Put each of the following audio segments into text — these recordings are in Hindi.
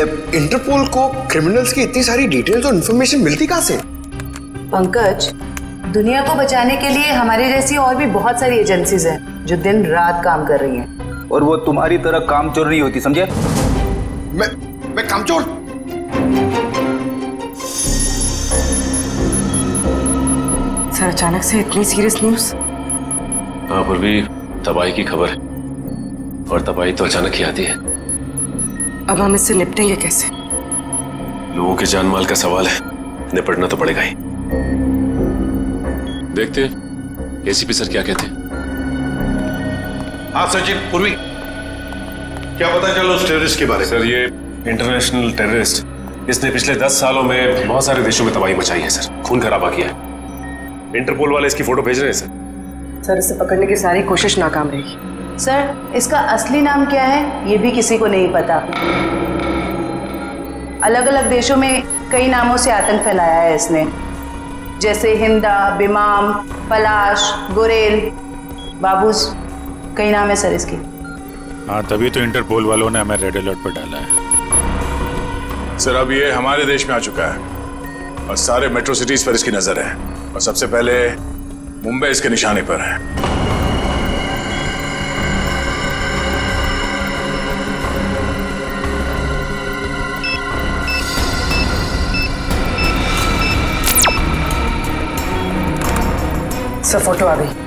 इंटरपोल को क्रिमिनल्स की इतनी सारी डिटेल्स और इन्फॉर्मेशन मिलती कहाँ से? पंकज, दुनिया को बचाने के लिए हमारी जैसी और भी बहुत सारी एजेंसीज हैं जो दिन रात काम कर रही हैं। और वो तुम्हारी तरह कामचोर नहीं होती, समझे? मैं कामचोर? सर, अचानक से इतनी सीरियस न्यूज़? हाँ पूर्वी, तबाही की खबर है और तबाही तो अचानक ही आती है। अब हम इससे निपटेंगे कैसे? लोगों के जान माल का सवाल है, निपटना तो पड़ेगा ही। देखते हैं एसीपी सर क्या कहते हैं। हाँ सचिन, पूर्वी, क्या पता चला उस टेररिस्ट के बारे में? सर, ये इंटरनेशनल टेररिस्ट, इसने पिछले 10 सालों में बहुत सारे देशों में तबाही मचाई है सर, खून खराबा किया है। इंटरपोल वाले इसकी फोटो भेज रहे हैं सर, इसे पकड़ने की सारी कोशिश नाकाम रही। सर, इसका असली नाम क्या है ये भी किसी को नहीं पता। अलग अलग देशों में कई नामों से आतंक फैलाया है इसने, जैसे हिंदा, बिमाम, पलाश, गुरेल, बाबूस, कई नाम है सर इसकी। हाँ, तभी तो इंटरपोल वालों ने हमें रेड अलर्ट पर डाला है। सर, अब ये हमारे देश में आ चुका है और सारे मेट्रो सिटीज पर इसकी नजर है और सबसे पहले मुंबई इसके निशाने पर है। सर, फोटो आ गई।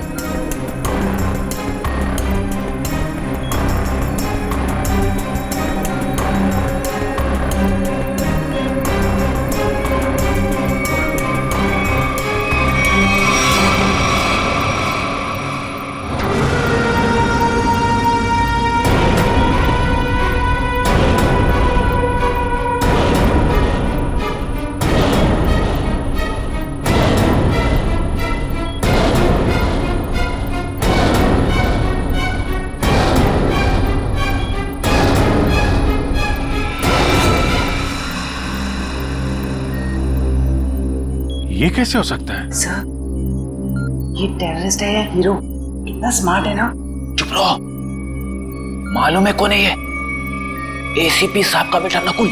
ये कैसे हो सकता है? सर, ये टेररिस्ट है या हीरो? इतना स्मार्ट है ना। चुप रहो, मालूम है कौन है ये? एसीपी साहब का बेटा नकुल।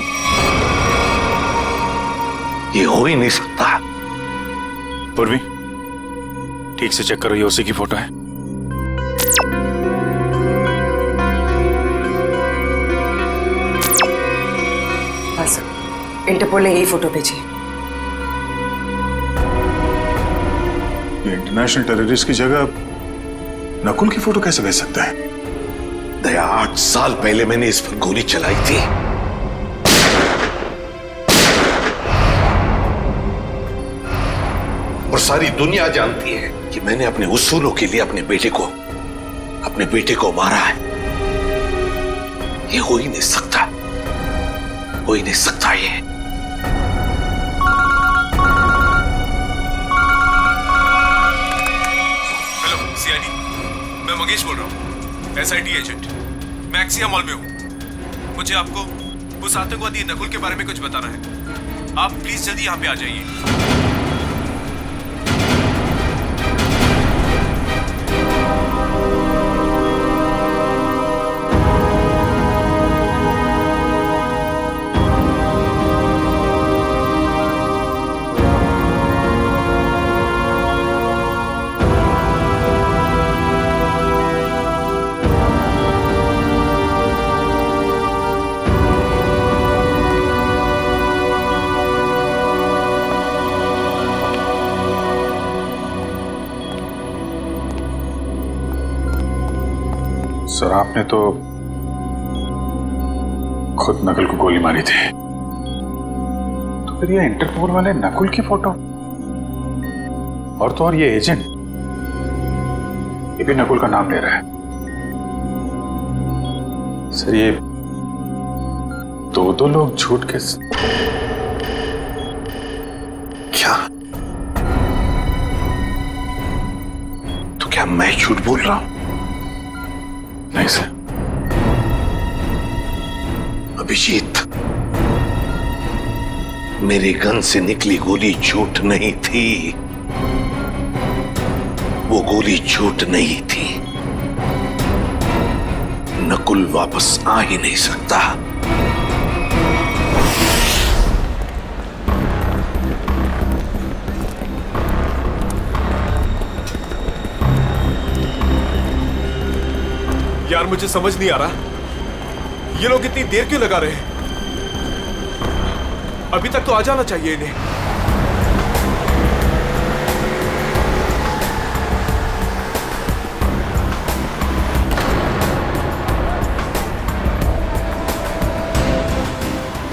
ये हो ही नहीं सकता। पूर्वी, ठीक से चेक करो, ये उसी की फोटो है। हाँ सर, इंटरपोल ने यही फोटो भेजी। इंटरनेशनल टेररिस्ट की जगह नकुल की फोटो कैसे भेज सकता है? दया, 8 साल पहले मैंने इस पर गोली चलाई थी। और सारी दुनिया जानती है कि मैंने अपने उसूलों के लिए अपने बेटे को मारा है। ये हो ही नहीं सकता, हो ही नहीं सकता ये। मैं मंगेश बोल रहा हूँ, SIT एजेंट। मैं एक्सिया मॉल में हूँ। मुझे आपको उस आतंकवादी नकुल के बारे में कुछ बताना है। आप प्लीज जल्दी यहाँ पे आ जाइए। सर, आपने तो खुद नकुल को गोली मारी थी, तो फिर ये इंटरपोल वाले नकुल की फोटो और तो और ये एजेंट, ये भी नकुल का नाम ले रहा है। सर, ये दो लोग झूठ के क्या? तो क्या मैं झूठ बोल रहा हूं? नहीं सर। अभिजीत, मेरे गन से निकली गोली झूठ नहीं थी। वो गोली झूठ नहीं थी। नकुल वापस आ ही नहीं सकता। यार मुझे समझ नहीं आ रहा ये लोग इतनी देर क्यों लगा रहे हैं। अभी तक तो आ जाना चाहिए इन्हें।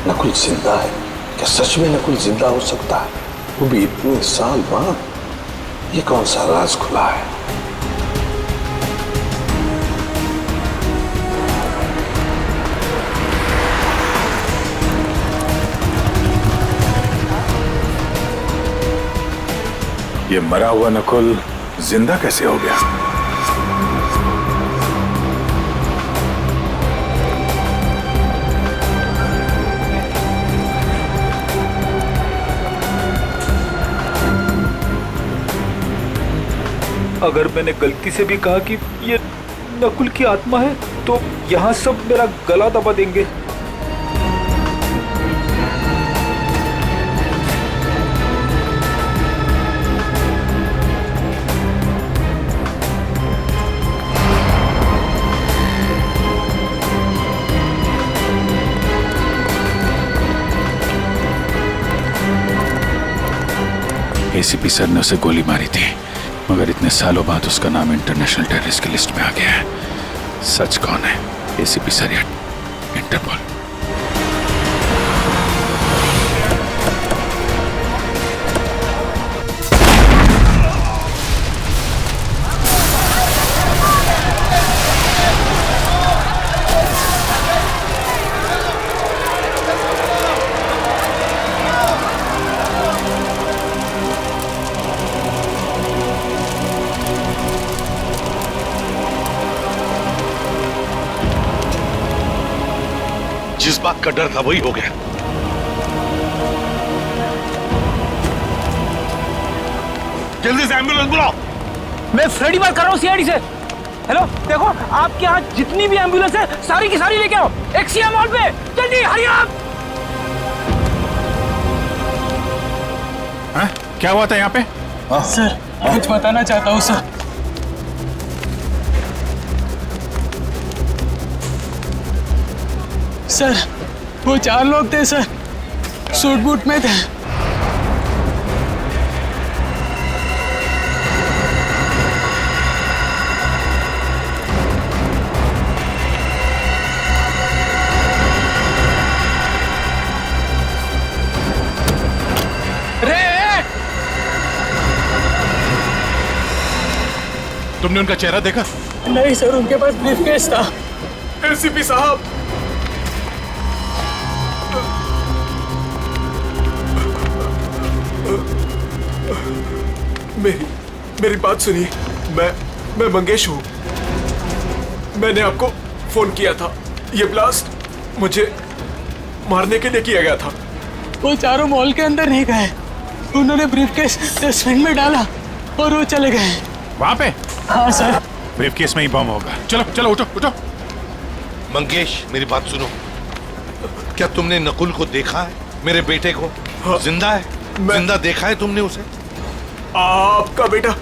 नकुल जिंदा है क्या? सच में नकुल जिंदा हो सकता है? वो भी इतने साल बाद? ये कौन सा राज खुला है? ये मरा हुआ नकुल जिंदा कैसे हो गया? अगर मैंने गलती से भी कहा कि ये नकुल की आत्मा है तो यहाँ सब मेरा गला दबा देंगे। एसीपी सर ने उसे गोली मारी थी, मगर इतने सालों बाद उसका नाम इंटरनेशनल टेररिस्ट की लिस्ट में आ गया है। सच कौन है, एसीपी सर या इंटरपोल? जिस बात का डर था वही हो गया। जल्दी से एम्बुलेंस बुलाओ। मैं फ्रेडी बात कर रहा हूँ सीआईडी से। हेलो, देखो आपके यहाँ जितनी भी एम्बुलेंस है सारी की सारी लेके आओ एक्सिया मॉल पे, जल्दी हरी आप। क्या हुआ था यहाँ पे? सर कुछ बताना चाहता हूँ सर। सर वो 4 लोग थे सर, सूट बूट में थे। तुमने उनका चेहरा देखा? नहीं सर, उनके पास ब्रीफकेस था। एसीपी साहब, मेरी बात सुनिए। मैं मंगेश हूँ। मैंने आपको फोन किया था। ये ब्लास्ट मुझे मारने के लिए किया गया था। वो चारों मॉल के अंदर नहीं गए, उन्होंने ब्रीफकेस डस्टबिन में डाला और वो चले गए। वहां पे? हाँ सर। ब्रीफकेस में ही बम होगा। चलो चलो उठो उठो। मंगेश मेरी बात सुनो, क्या तुमने नकुल को देखा है? मेरे बेटे को? हाँ, जिंदा है? जिंदा देखा है तुमने उसे? आपका बेटा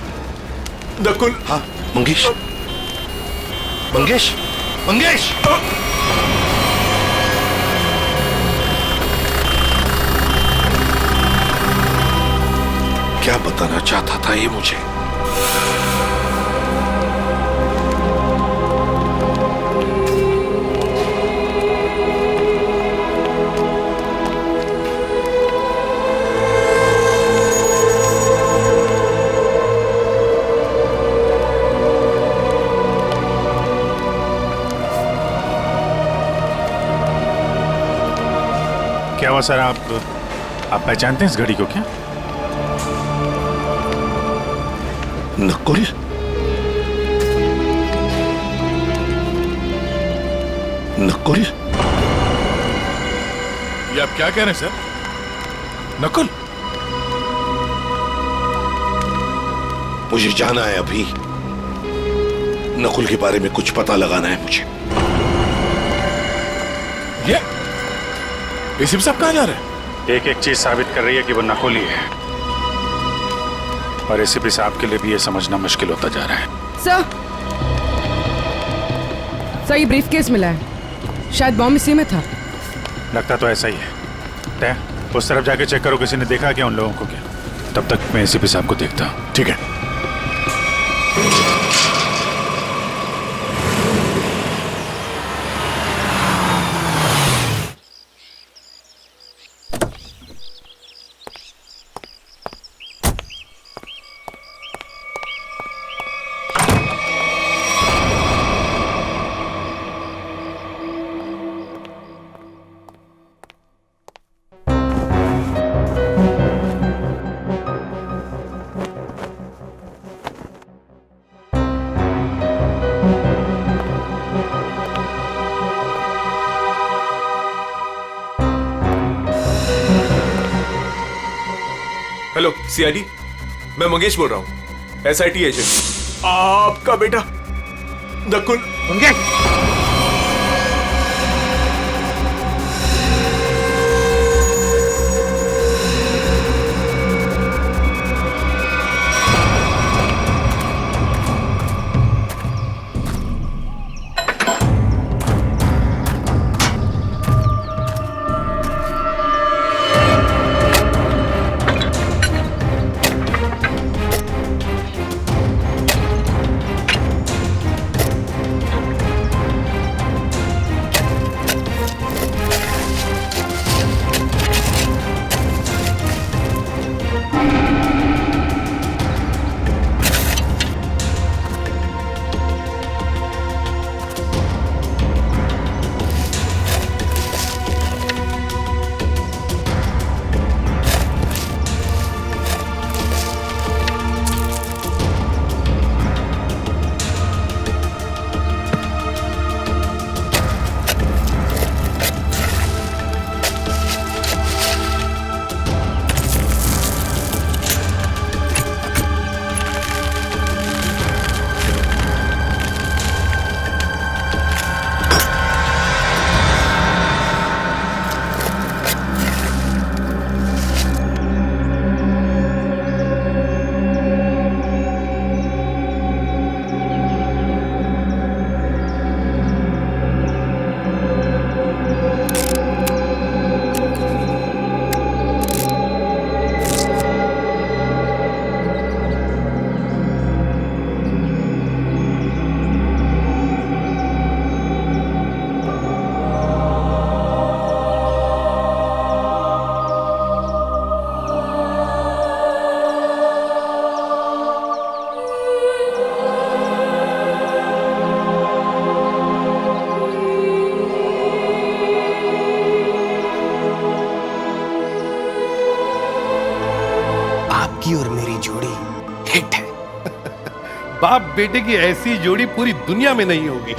नकुल? हाँ मंगेश, मंगेश, मंगेश। क्या बताना चाहता था ये मुझे? क्या हुआ सर? आप पहचानते हैं इस घड़ी को क्या? नकुल? नकुल? ये आप क्या कह रहे हैं सर? नकुल? मुझे जाना है अभी। नकुल के बारे में कुछ पता लगाना है मुझे। ये एसीपी साहब कहाँ जा रहे हैं? एक एक चीज साबित कर रही है कि वो नकुल ही है, और एसीपी साहब के लिए भी ये समझना मुश्किल होता जा रहा है। सर, सर ये ब्रीफकेस मिला है, शायद बॉम्ब इसी में था। लगता तो ऐसा ही है। तय उस तरफ जाके चेक करो, किसी ने देखा क्या उन लोगों को क्या। तब तक मैं एसीपी साहब को देखता हूँ। ठीक है। हेलो सीआईडी, मैं मंगेश बोल रहा हूँ, एसआईटी एजेंट। आपका बेटा नकुल। मंगेश, आपकी और मेरी जोड़ी हिट है। बाप बेटे की ऐसी जोड़ी पूरी दुनिया में नहीं होगी।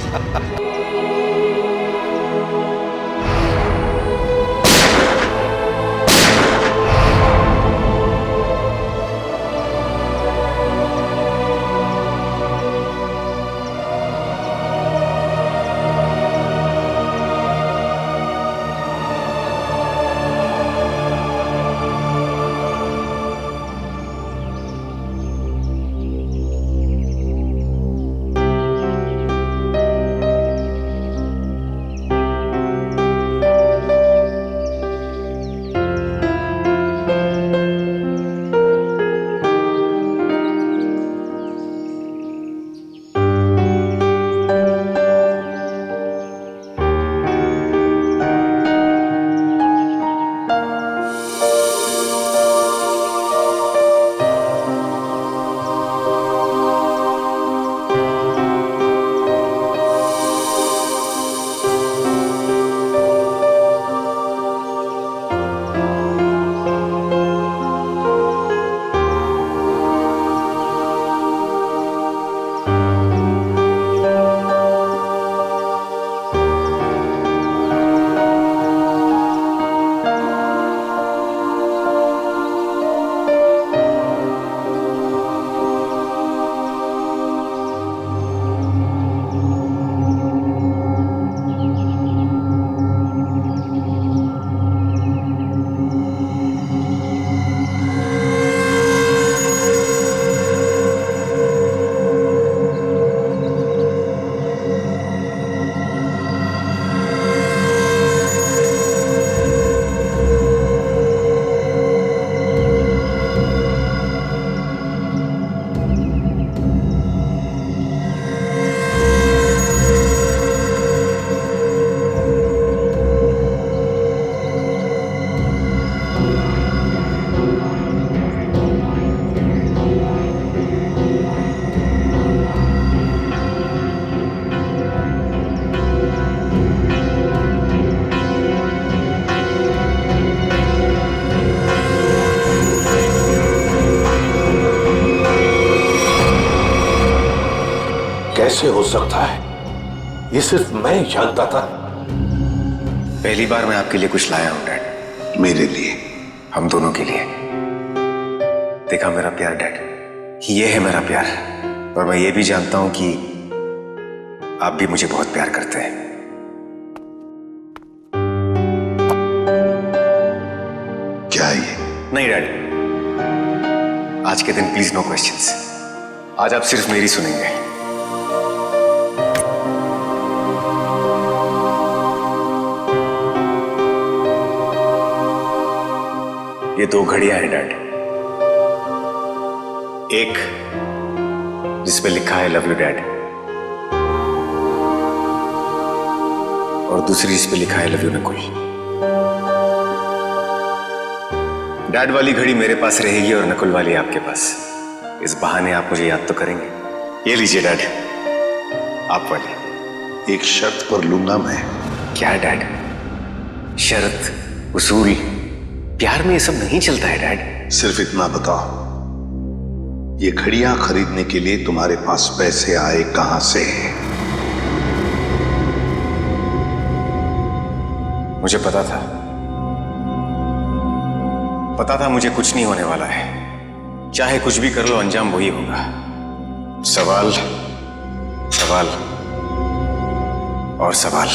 कैसे हो सकता है? ये सिर्फ मैं ही जानता था। पहली बार मैं आपके लिए कुछ लाया हूं डैड। मेरे लिए? हम दोनों के लिए। देखा मेरा प्यार डैड, ये है मेरा प्यार। और मैं ये भी जानता हूं कि आप भी मुझे बहुत प्यार करते हैं। क्या ये? नहीं डैड, आज के दिन प्लीज नो क्वेश्चंस। आज आप सिर्फ मेरी सुनेंगे। ये 2 घड़ियां हैं डैड। एक जिसपे लिखा है लव यू डैड, और दूसरी जिसपे लिखा है लव यू नकुल। डैड वाली घड़ी मेरे पास रहेगी और नकुल वाली आपके पास। इस बहाने आप मुझे याद तो करेंगे। ये लीजिए डैड, आप वाली। एक शर्त पर लूंगा मैं। क्या डैड? शर्त, उसूल, प्यार में ये सब नहीं चलता है डैड। सिर्फ इतना बताओ, ये घड़ियां खरीदने के लिए तुम्हारे पास पैसे आए कहां से? मुझे पता था मुझे कुछ नहीं होने वाला है। चाहे कुछ भी कर लो, अंजाम वही होगा। सवाल, सवाल और सवाल।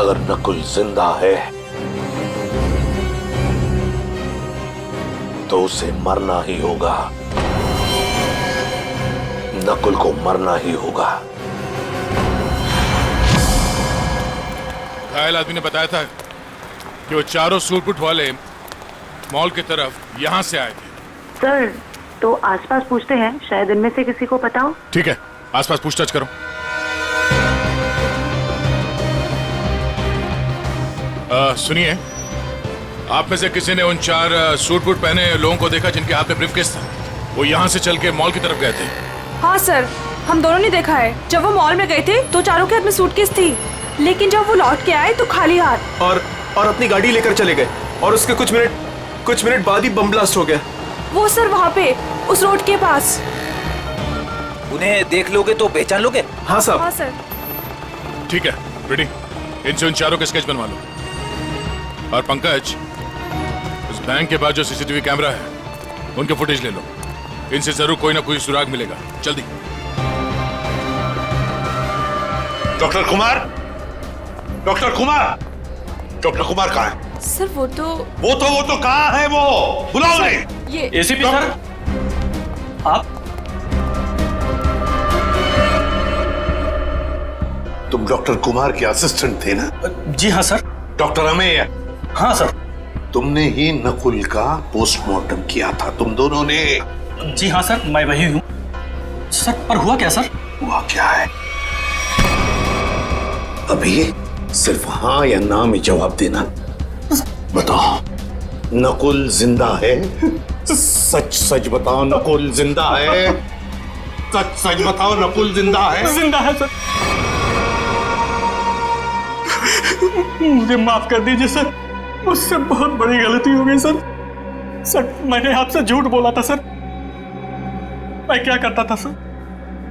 अगर नकुल जिंदा है तो उसे मरना ही होगा। नकुल को मरना ही होगा। घायल आदमी ने बताया था कि वो चारों सूटबूट वाले मॉल की तरफ यहां से आए थे। सर, तो आसपास पूछते हैं, शायद इनमें से किसी को पता हो। ठीक है, आसपास पूछताछ करो। सुनिए, आप में से किसी ने उन 4 सूट बूट पहने लोगों को देखा जिनके हाथ में ब्रीफकेस था? वो यहाँ से चल के मॉल की तरफ गए थे। हाँ सर, हम दोनों ने देखा है। जब वो मॉल में गए थे तो चारों के हाथ में सूटकेस थी, लेकिन जब वो लौट के आए तो खाली हाथ। और अपनी गाड़ी लेकर चले गए और उसके कुछ मिनट बाद ही बम ब्लास्ट हो गया। वो सर वहाँ पे उस रोड के पास। उन्हें देख लोगे तो पहचान लोगे? हाँ साहब। हाँ सर। ठीक है रेडी, इनसे उन चारों के स्केच बनवा लो। और पंकज, उस बैंक के बाद जो सीसीटीवी कैमरा है उनके फुटेज ले लो। इनसे जरूर कोई ना कोई सुराग मिलेगा। जल्दी। Doctor Kumar, doctor Kumar, doctor Kumar कहाँ है? सर वो तो कहाँ है? वो बुलाओ उन्हें। ये एसीपी सर, आप? तुम डॉक्टर कुमार के असिस्टेंट थे ना? जी हाँ सर। डॉक्टर अमेय? हाँ सर। तुमने ही नकुल का पोस्टमार्टम किया था, तुम दोनों ने? जी हाँ सर, मैं वही हूँ सर। पर हुआ क्या सर? हुआ क्या है? अभी सिर्फ हाँ या ना में जवाब देना। बताओ, नकुल जिंदा है? सच सच बताओ, नकुल जिंदा है? सच सच बताओ, नकुल जिंदा है? जिंदा है सर। मुझे माफ कर दीजिए सर, मुझसे बहुत बड़ी गलती हो गई सर। सर, मैंने आपसे झूठ बोला था सर। मैं क्या करता था सर?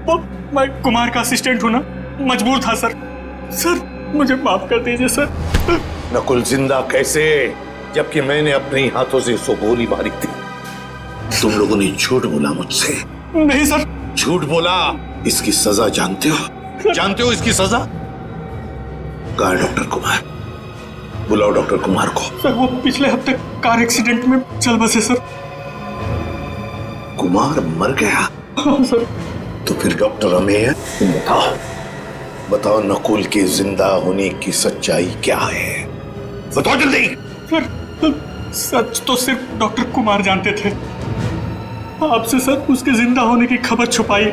वो मैं कुमार का असिस्टेंट हूं ना, मजबूर था सर। सर, मुझे माफ कर दीजिए सर। नकुल जिंदा कैसे, जबकि मैंने अपने हाथों से उसको गोली मारी थी? तुम लोगों ने झूठ बोला मुझसे। नहीं सर। झूठ बोला। इसकी सजा जानते हो? जानते हो इसकी सजा? कहाँ है डॉक्टर कुमार? बुलाओ डॉक्टर कुमार को। सर, वो पिछले हफ्ते कार एक्सीडेंट में चल बसे सर। कुमार मर गया? हाँ सर। तो फिर डॉक्टर अमेय, तुम बताओ नकुल के जिंदा होने की सच्चाई क्या है? बताओ जल्दी। सर, सच तो सिर्फ डॉक्टर कुमार जानते थे। आपसे सर उसके जिंदा होने की खबर छुपाई,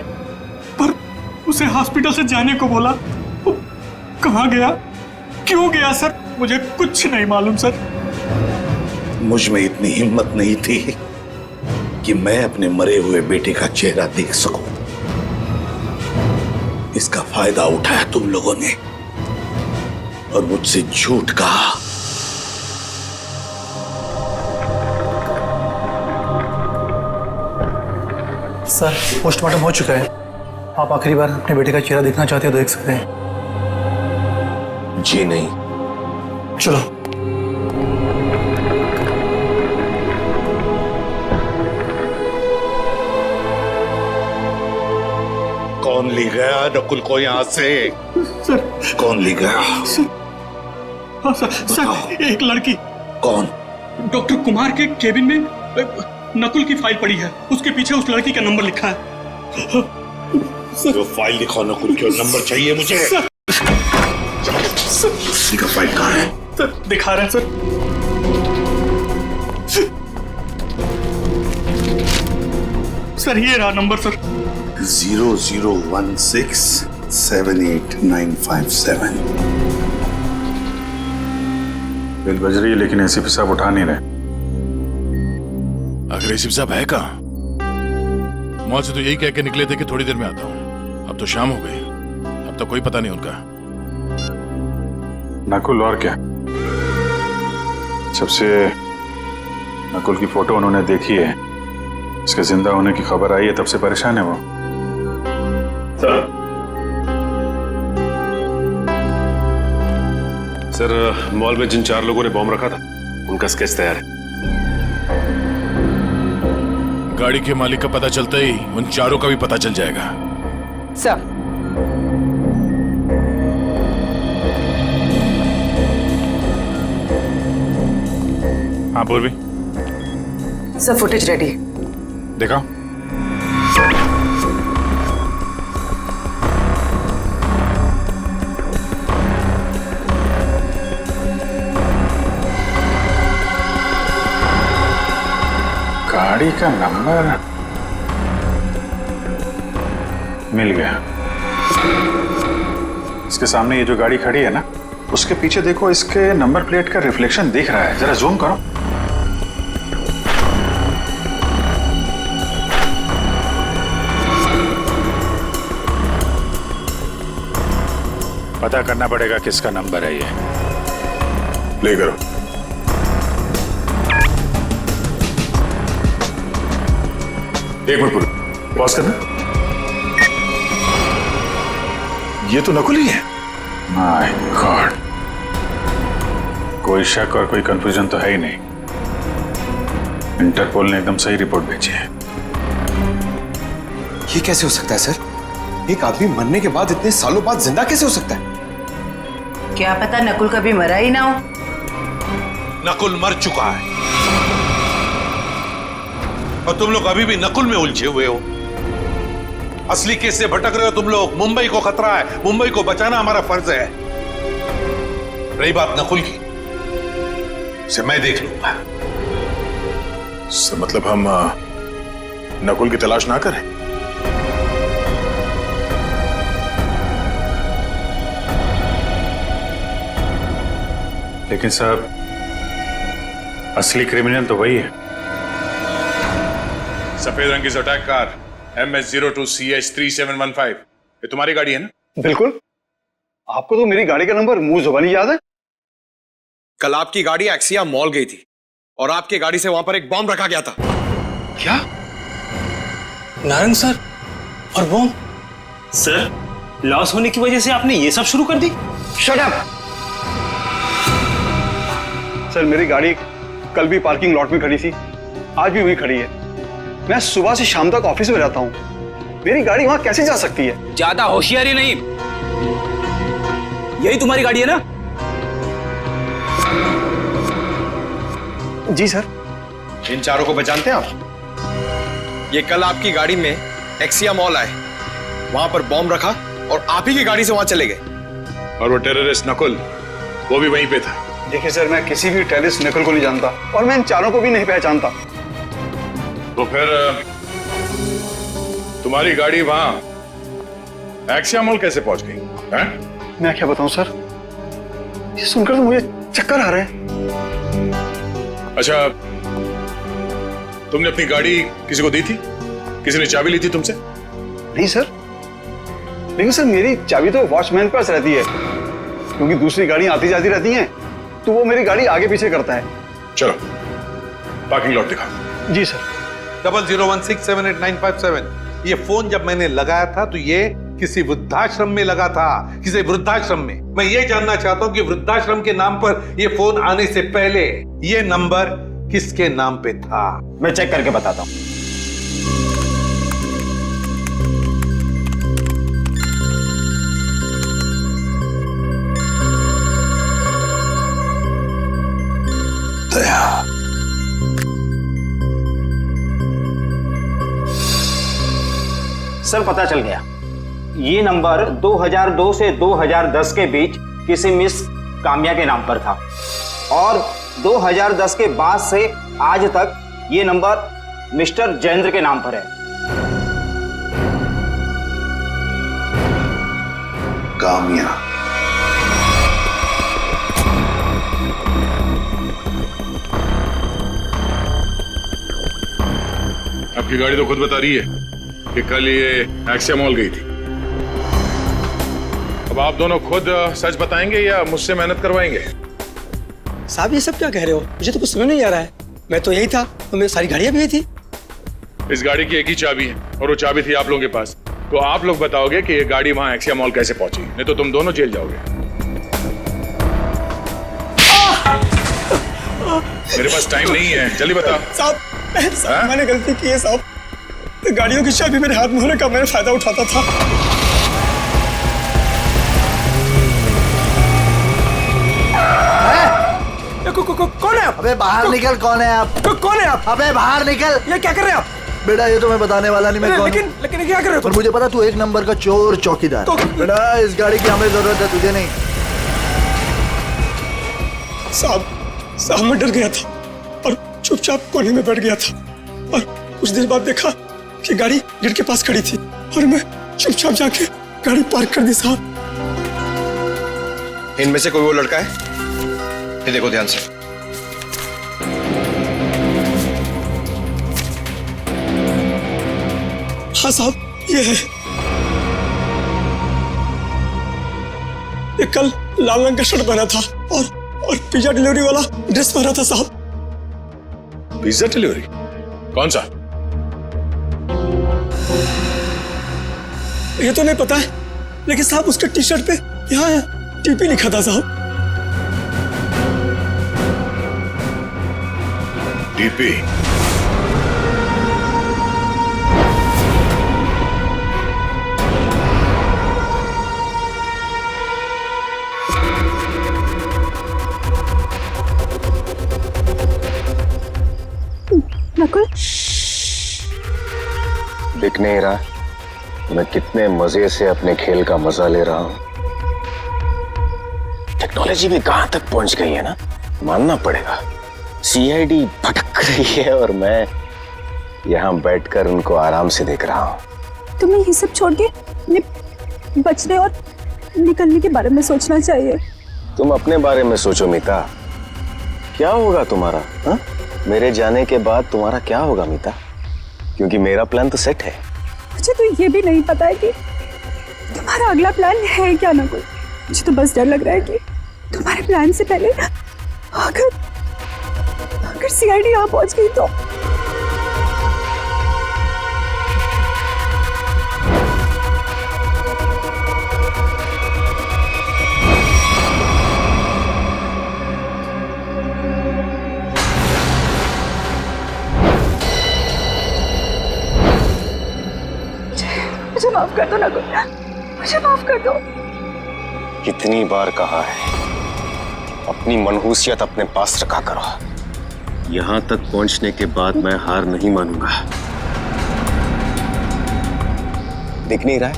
पर उसे हॉस्पिटल से जाने को बोला। वो कहाँ गया, क्यों गया सर, मुझे कुछ नहीं मालूम सर। मुझ में इतनी हिम्मत नहीं थी कि मैं अपने मरे हुए बेटे का चेहरा देख सकूं। इसका फायदा उठाया तुम लोगों ने और मुझसे झूठ कहा। सर पोस्टमार्टम हो चुका है। आप आखिरी बार अपने बेटे का चेहरा देखना चाहते हो तो देख सकते हैं। जी नहीं। चलो। कौन ले गया नकुल को यहाँ से? सर कौन ले गया? हाँ सर एक लड़की। कौन? डॉक्टर कुमार के केबिन में नकुल की फाइल पड़ी है, उसके पीछे उस लड़की का नंबर लिखा है। जो फाइल दिखाओ नकुल की, नंबर चाहिए मुझे। उसी का फाइल कहाँ है? सर दिखा रहे हैं सर। सर ये रहा नंबर सर। 0016789557। बिल बज रही है लेकिन एसीपी साहब उठा नहीं रहे। आखिर एसीपी साहब है कहाँ? मॉल से तो यही कह के निकले थे कि थोड़ी देर में आता हूँ। अब तो शाम हो गई, अब तो कोई पता नहीं उनका। नकुल और क्या? जब से नकुल की फोटो उन्होंने देखी है, इसके जिंदा होने की खबर आई है, तब से परेशान है वो। सर मॉल में जिन 4 लोगों ने बॉम्ब रखा था उनका स्केच तैयार है। गाड़ी के मालिक का पता चलता ही उन 4 का भी पता चल जाएगा। सर हाँ पूर्वी, सर फुटेज रेडी। देखा? गाड़ी का नंबर मिल गया। इसके सामने ये जो गाड़ी खड़ी है ना, उसके पीछे देखो, इसके नंबर प्लेट का रिफ्लेक्शन दिख रहा है। जरा जूम करो। पता करना पड़ेगा किसका नंबर है ये। प्ले करो। एक मिनट पूरा पॉज करना। ये तो नकुल ही है। माय गॉड, कोई शक और कोई कंफ्यूजन तो है ही नहीं। इंटरपोल ने एकदम सही रिपोर्ट भेजी है। ये कैसे हो सकता है सर? एक आदमी मरने के बाद इतने सालों बाद जिंदा कैसे हो सकता है? क्या पता नकुल कभी मरा ही ना हो। नकुल मर चुका है और तुम लोग अभी भी नकुल में उलझे हुए हो। असली केस से भटक रहे हो तुम लोग। मुंबई को खतरा है, मुंबई को बचाना हमारा फर्ज है। रही बात नकुल की, उसे मैं देख लूंगा। मतलब हम नकुल की तलाश ना करें? लेकिन साहब, असली क्रिमिनल तो वही है। सफेद रंग की अटैक कार MS02CH3715, ये तुम्हारी गाड़ी है ना? बिल्कुल। आपको तो मेरी गाड़ी का नंबर मुंह जुबानी याद है। कल आपकी गाड़ी एक्सिया मॉल गई थी और आपकी गाड़ी से वहां पर एक बॉम्ब रखा गया था। क्या? नारंग सर और बॉम्ब? सर लॉस होने की वजह से आपने ये सब शुरू कर दी? Shut up! सर मेरी गाड़ी कल भी पार्किंग लॉट में खड़ी थी, आज भी वहीं खड़ी है। मैं सुबह से शाम तक ऑफिस में रहता हूं, मेरी गाड़ी वहां कैसे जा सकती है? ज्यादा होशियारी नहीं। यही तुम्हारी गाड़ी है ना? जी सर। इन 4 को पहचानते हैं आप? ये कल आपकी गाड़ी में एक्सिया मॉल आए, वहां पर बॉम्ब रखा और आप ही की गाड़ी से वहां चले गए। और वो टेररिस्ट नकुल, वो भी वहीं पे था। देखिए सर, मैं किसी भी टेररिस्ट नकुल को नहीं जानता और मैं इन 4 को भी नहीं पहचानता। तो फिर तुम्हारी गाड़ी वहां एक्सिया मॉल कैसे पहुंच गई? मैं क्या बताऊं सर, ये सुनकर तो मुझे चक्कर आ रहे हैं। अच्छा, तुमने अपनी गाड़ी किसी को दी थी? किसी ने चाबी ली थी तुमसे? नहीं सर, लेकिन सर मेरी चाबी तो वॉचमैन के पास रहती है, क्योंकि दूसरी गाड़ियां आती जाती रहती हैं, तो वो मेरी गाड़ी आगे पीछे करता है। चलो पार्किंग लॉट दिखाओ। जी सर। 0016789557 ये फोन जब मैंने लगाया था तो ये किसी वृद्धाश्रम में लगा था, किसी वृद्धाश्रम में। मैं ये जानना चाहता हूं कि वृद्धाश्रम के नाम पर ये फोन आने से पहले ये नंबर किसके नाम पे था? मैं चेक करके बताता हूं। सर पता चल गया, ये नंबर 2002 से 2010 के बीच किसी मिस काम्या के नाम पर था और 2010 के बाद से आज तक ये नंबर मिस्टर जयेंद्र के नाम पर है। काम्या। आपकी गाड़ी तो खुद बता रही है कि कल ये एक्सिया मॉल गई थी। अब आप दोनों खुद सच बताएंगे या मुझसे मेहनत करवाएंगे? साहब ये सब क्या कह रहे हो? मुझे तो कुछ समझ नहीं आ रहा है। मैं तो यही था, तो मेरी सारी गाड़ियां भी यही थी। इस गाड़ी की एक ही चाबी है और वो चाबी थी आप लोगों के पास। तो आप लोग बताओगे कि ये गाड़ी वहां एक्सिया मॉल कैसे पहुंची, नहीं तो तुम दोनों जेल जाओगे। मेरे पास टाइम नहीं है, जल्दी बता। साहब मैंने गलती की है साहब। गाड़ियों की चाबी मेरे हाथ में होने का मैं फायदा उठाता था। कौन है आप? अबे बाहर निकल, कौन है आप? कौन है आप? अबे बाहर निकल। ये क्या कर रहे हैं आप? बेटा ये तो मैं बताने वाला नहीं, मैं कौन। लेकिन क्या कर रहे हो? पर मुझे पता तू एक नंबर का चोर चौकीदार। बेटा इस गाड़ी की हमें जरूरत है, तुझे नहीं। साहब मैं डर गया था और चुपचाप कोने में बैठ गया था और कुछ देर बाद देखा कि गाड़ी गेट के पास खड़ी थी और मैं चुपचाप जाके गाड़ी पार्क कर दी। साहब इनमें से कोई वो लड़का है? ये देखो ध्यान से। हाँ साहब ये है। ये कल लाल रंग का शर्ट पहना था और पिज्जा डिलीवरी वाला ड्रेस पहना था। साहब पिज्जा डिलीवरी कौन सा? ये तो नहीं पता है, लेकिन साहब उसके टी शर्ट पे यहाँ है टीपी लिखा था। साहब टीपी? नकुल दिख नहीं रहा मैं कितने मजे से अपने खेल का मजा ले रहा हूं। टेक्नोलॉजी भी कहां तक पहुंच गई है ना, मानना पड़ेगा। सीआईडी भटक रही है और मैं यहां बैठकर उनको आराम से देख रहा हूं। तुम्हें ये सब छोड़ के बचने और निकलने के बारे में सोचना चाहिए। तुम अपने बारे में सोचो मीता, क्या होगा तुम्हारा? हा? मेरे जाने के बाद तुम्हारा क्या होगा मीता? क्योंकि मेरा प्लान तो सेट है। मुझे तो ये भी नहीं पता है कि तुम्हारा अगला प्लान है क्या नकुल। मुझे तो बस डर लग रहा है कि तुम्हारे प्लान से पहले अगर सीआईडी यहाँ पहुंच गई तो। मुझे माफ कर दो नकुल, मुझे माफ कर दो। कितनी बार कहा है अपनी मनहूसियत अपने पास रखा करो। यहां तक पहुंचने के बाद मैं हार नहीं मानूंगा। दिख नहीं रहा है?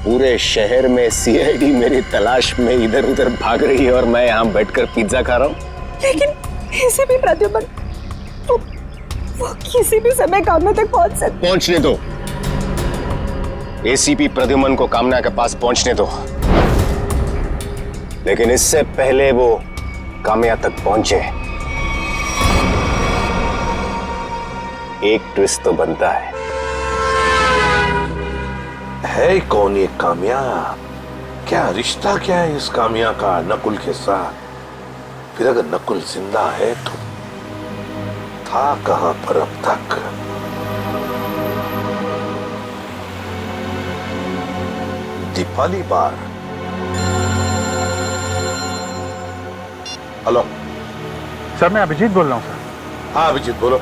पूरे शहर में सीआईडी मेरी तलाश में इधर उधर भाग रही है और मैं यहां बैठकर पिज्जा खा रहा हूं। लेकिन ऐसे भी प्रद्युमन वो किसी भी समय कामना तक पहुंच सकते। पहुंचने दो। एसीपी प्रद्युमन को कामना के पास पहुंचने दो, लेकिन इससे पहले वो कामया तक पहुंचे एक ट्विस्ट तो बनता है कौन ये कामया? क्या रिश्ता क्या है इस कामया का नकुल के साथ? फिर अगर नकुल जिंदा है तो था कहां पर अब तक? दीपाली बार। हेलो सर, मैं अभिजीत बोल रहा हूँ सर। हाँ अभिजीत बोलो।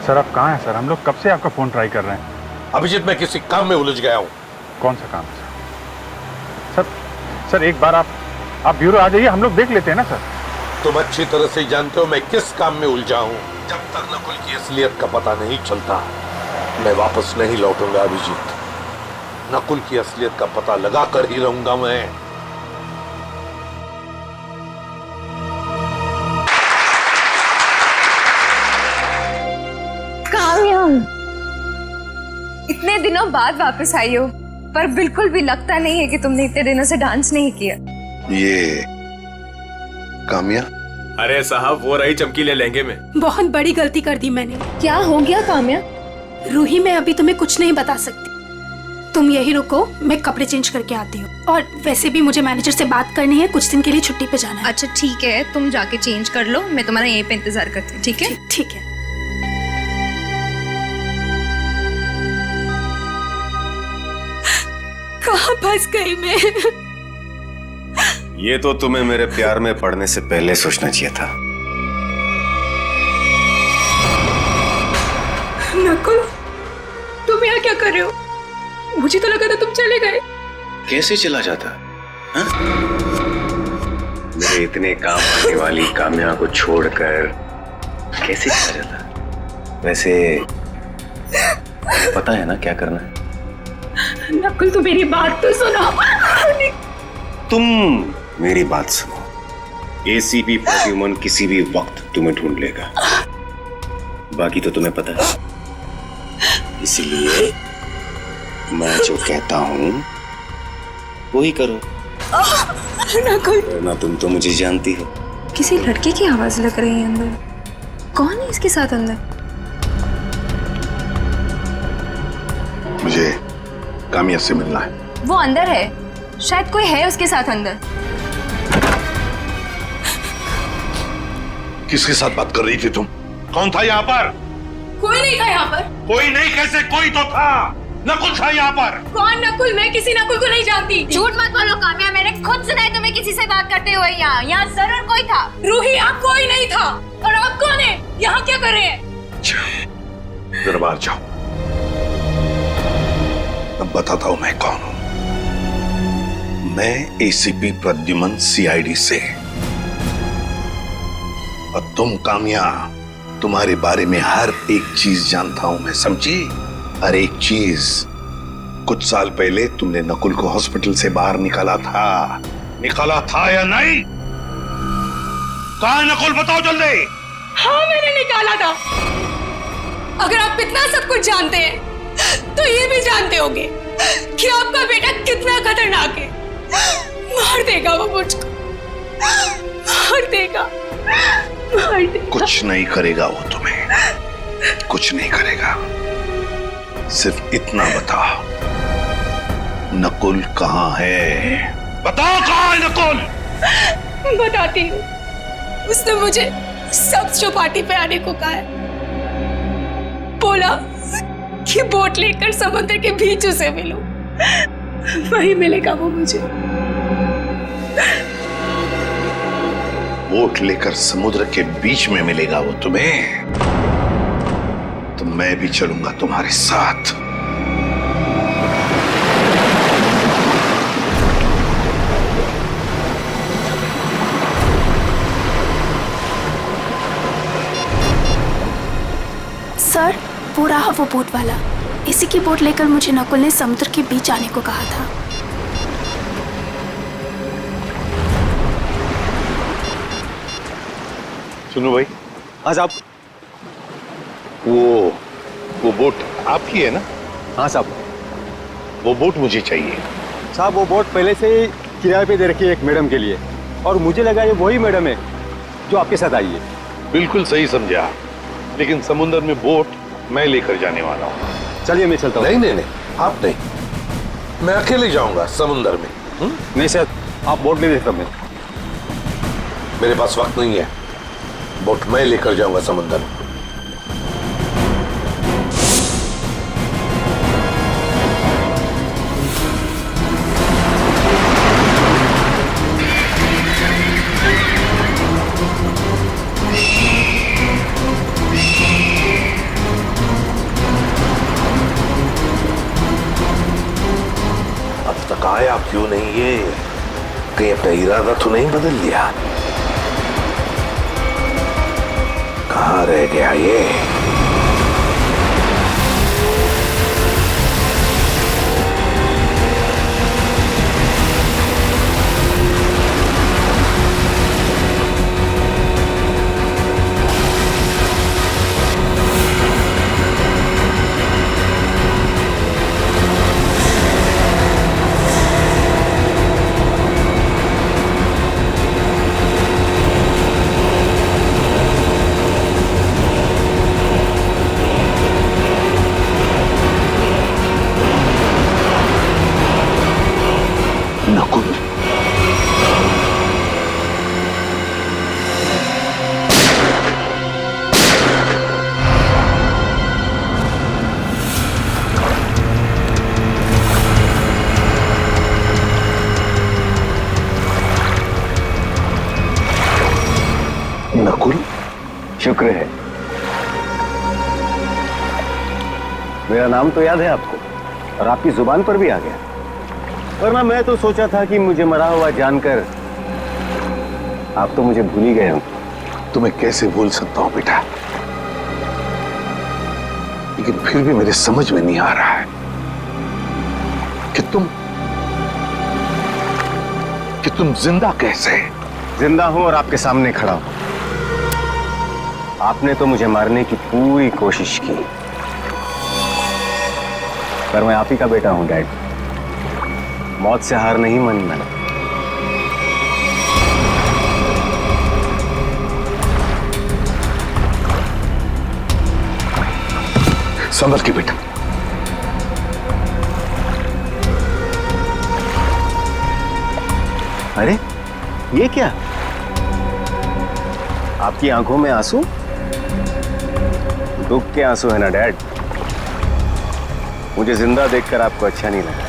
सर आप कहाँ हैं सर? हम लोग कब से आपका फोन ट्राई कर रहे हैं। अभिजीत मैं किसी काम में उलझ गया हूँ। कौन सा काम है सर? सर एक बार आप ब्यूरो आ जाइए, हम लोग देख लेते हैं ना सर। तुम अच्छी तरह से जानते हो मैं किस काम में उलझा हूँ। जब तक नकुल की असलियत का पता नहीं चलता मैं वापस नहीं लौटूंगा अभिजीत। नकुल की असलियत का पता लगा कर ही रहूंगा मैं। कामयाब, इतने दिनों बाद वापस आई हो, पर बिल्कुल भी लगता नहीं है कि तुमने इतने दिनों से डांस नहीं किया। ये काम्या? अरे साहब वो रही चमकीले लहंगे में। बहुत बड़ी गलती कर दी मैंने। क्या हो गया काम्या? रूही, मैं अभी तुम्हें कुछ नहीं बता सकती, तुम यही रुको, मैं कपड़े चेंज करके आती हूँ। और वैसे भी मुझे मैनेजर से बात करनी है, कुछ दिन के लिए छुट्टी पे जाना है। अच्छा ठीक है, तुम जाके चेंज कर लो, मैं तुम्हारा यहीं पे इंतजार करती हूँ। ठीक है? ठीक है। कहाँ फंस गई मैं? ये तो तुम्हें मेरे प्यार में पड़ने से पहले सोचना चाहिए था। नकुल, तुम यहाँ क्या कर रहे हो? मुझे तो लगा था तुम चले गए। कैसे चला जाता? हाँ? मेरे इतने काम आने वाली काम्या को छोड़कर कैसे चला जाता? वैसे पता है ना क्या करना है? नकुल तू मेरी बात तो सुनो। तुम मेरी बात सुनो। एसीपी प्रद्युमन किसी भी वक्त तुम्हें ढूंढ लेगा, बाकी तो तुम्हें पता है। इसलिए मैं जो कहता हूँ वही करो। नकुल, ना तुम तो मुझे जानती हो। किसी लड़के की आवाज लग रही है अंदर। कौन है इसके साथ अंदर? मुझे काम्या से मिलना है। वो अंदर है, शायद कोई है उसके साथ अंदर। किसके साथ बात कर रही थी तुम? कौन था यहाँ पर? कोई नहीं था यहाँ पर। कोई नहीं कैसे? कोई तो था। नकुल था यहाँ पर। कौन नकुल? मैं किसी नकुल को नहीं जानती। झूठ मत बोलो काम्या, मैंने खुद सुना है तुम्हें किसी से बात करते हुए। यहाँ जरूर कोई था। रूही, यहाँ कोई नहीं था। और आप कौन है? यहाँ क्या कर रहे हैं? दरबार जाओ, अब बताता हूँ मैं कौन हूँ। मैं एसीपी प्रद्युमन सीआईडी से। और तुम काम्या, तुम्हारे बारे में हर एक चीज जानता हूं मैं, समझी? हर एक चीज। कुछ साल पहले तुमने नकुल को हॉस्पिटल से बाहर निकाला था या नहीं? कहाँ है नकुल? बताओ जल्दी। हाँ मैंने निकाला था। अगर आप इतना सब कुछ जानते हैं तो ये भी जानते होंगे कि आपका बेटा कितना खतरनाक है। मार देगा वो मुझको, मार देगा, मार देगा। कुछ नहीं करेगा वो तुम्हें, कुछ नहीं करेगा। सिर्फ इतना बताओ, नकुल कहाँ है? बताओ कहाँ है नकुल? बताती हूँ। उसने मुझे सब पार्टी पे आने को कहा है। बोला कि बोट लेकर समुद्र के बीच उसे मिलूं, वही मिलेगा वो मुझे। बोट लेकर समुद्र के बीच में मिलेगा वो तुम्हें? तो मैं भी चलूंगा तुम्हारे साथ। सर, वो रहा वो बोट वाला। इसी की बोट लेकर मुझे नकुल ने समुद्र के बीच आने को कहा था। सुनो भाई। हाँ साहब। वो बोट आपकी है ना? हाँ साहब। वो बोट मुझे चाहिए। साहब वो बोट पहले से ही किराए पे दे रखी है एक मैडम के लिए, और मुझे लगा ये वही मैडम है जो आपके साथ आई है। बिल्कुल सही समझा, लेकिन समुद्र में बोट मैं लेकर जाने वाला हूँ। चलिए मैं चलता हूँ। नहीं नहीं नहीं, आप नहीं, मैं अकेले जाऊंगा समुद्र में। नहीं सर, आप बोट ले लेता। मैं मेरे पास वक्त नहीं है, बोट मैं लेकर जाऊंगा समुद्र में। कहीं अपना इरादा तो नहीं बदल लिया? कहां रह गया ये? नकुल, नकुल, शुक्र है। मेरा नाम तो याद है आपको और आपकी जुबान पर भी आ गया, वरना मैं तो सोचा था कि मुझे मरा हुआ जानकर आप तो मुझे भूल ही गए हो। तुम्हें कैसे भूल सकता हूं बेटा, लेकिन फिर भी मेरे समझ में नहीं आ रहा है कि तुम जिंदा कैसे? जिंदा हूं और आपके सामने खड़ा हूं। आपने तो मुझे मारने की पूरी कोशिश की, पर मैं आप ही का बेटा हूं डैड। मौत से हार नहीं मानी मैंने। संभल के बेटा। अरे ये क्या? आपकी आंखों में आंसू? दुख के आंसू है ना डैड? मुझे जिंदा देखकर आपको अच्छा नहीं लगा।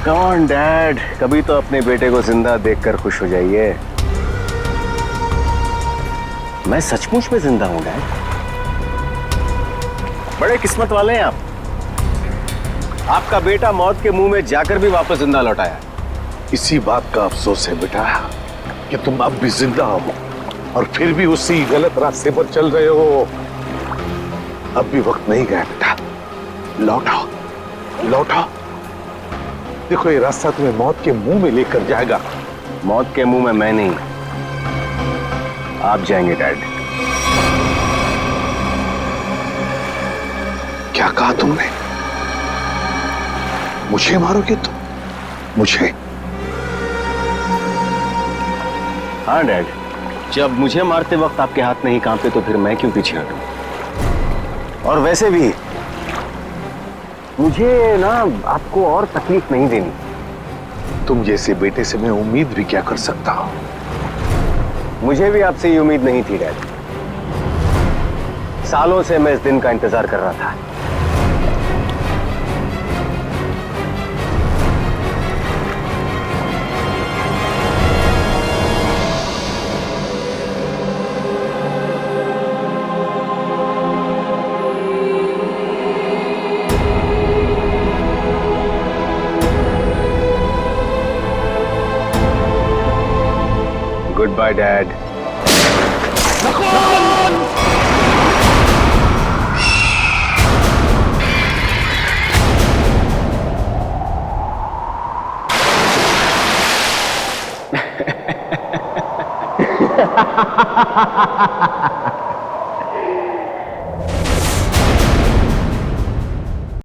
कम ऑन डैड, कभी तो अपने बेटे को जिंदा देखकर खुश हो जाइए। मैं सचमुच में जिंदा हूं डैड। बड़े किस्मत वाले हैं आप। आपका बेटा मौत के मुंह में जाकर भी वापस जिंदा लौट आया। इसी बात का अफसोस है बेटा कि तुम अब भी जिंदा हो और फिर भी उसी गलत रास्ते पर चल रहे हो। अब भी वक्त नहीं गया बेटा, लौटाओ लौटाओ। देखो ये रास्ता तुम्हें मौत के मुंह में लेकर जाएगा। मौत के मुंह में मैं नहीं, आप जाएंगे डैड। क्या कहा तुमने? मुझे मारोगे तुम? मुझे? हाँ डैड, जब मुझे मारते वक्त आपके हाथ नहीं कांपते तो फिर मैं क्यों पीछे हटूं? और वैसे भी मुझे ना आपको और तकलीफ नहीं देनी। तुम जैसे बेटे से मैं उम्मीद भी क्या कर सकता हूं? मुझे भी आपसे ये उम्मीद नहीं थी डैड। सालों से मैं इस दिन का इंतजार कर रहा था। Goodbye, Dad.